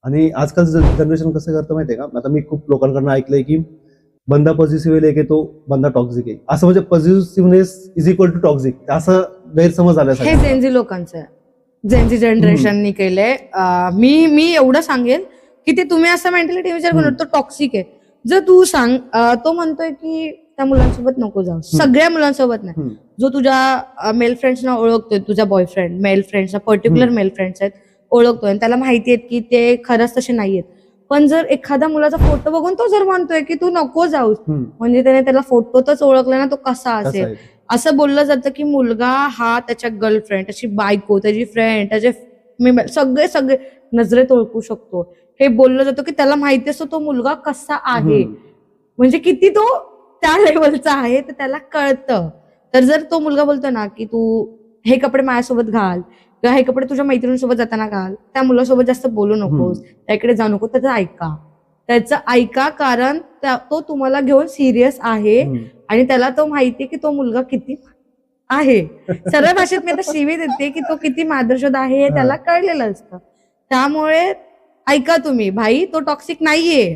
आणि आजकाल जनरेशन कसं करतं माहितीये का, आता मी खूप लोकांकडून ऐकलंय की बंदा पॉझिटिव्ह आहे की तो बंदा टॉक्सिक आहे, असं म्हणजे positiveness is equal to toxic, असं गैरसमज आलाय हे सगळ्यांना. जेनझी लोकांचं आहे, जेनझी जनरेशननी केलंय. मी एवढं सांगेन की ते तुम्ही असं मेंटॅलिटी विचार करू तो टॉक्सिक आहे. जर तू सांग तो म्हणतोय की त्या मुलांसोबत नको जाऊ, सगळ्या मुलांसोबत नाही, जो तुझ्या मेल फ्रेंड्सना ओळखतोय, तुझा बॉयफ्रेंड मेल फ्रेंड्सना, पर्टिक्युलर मेल फ्रेंड्स आहेत, ओळखतोय आणि त्याला माहिती आहे की ते खरंच तसे नाहीयेत, पण जर एखादा मुलाचा फोटो बघून तो जर म्हणतोय की तू नको जाऊस, म्हणजे त्याला फोटोतच ओळखलं ना तो कसा असेल. असं बोललं जातं की मुलगा हा त्याच्या गर्लफ्रेंड, त्याची बायको, त्याची फ्रेंड, त्याचे सगळे सगळे नजरेत ओळखू शकतो, हे बोललं जातं की त्याला माहिती असतो तो मुलगा कसा आहे, म्हणजे किती तो त्या लेवलचा आहे ते त्याला कळतं. तर जर तो मुलगा बोलतो ना की तू हे कपडे माझ्यासोबत घाल किंवा हे कपडे तुझ्या मैत्रिणीसोबत जाताना घाल, त्या मुलासोबत जास्त बोलू नकोस, त्याकडे जाऊ नको, त्याचं ऐका, कारण तो तुम्हाला घेऊन सिरियस आहे आणि त्याला तो माहितीये की तो मुलगा किती आहे. सरळ भाषेत मी आता शिवी देते की तो किती मादरशोध आहे हे त्याला कळलेलं असतं. त्यामुळे ऐका तुम्ही, भाई तो टॉक्सिक नाहीये,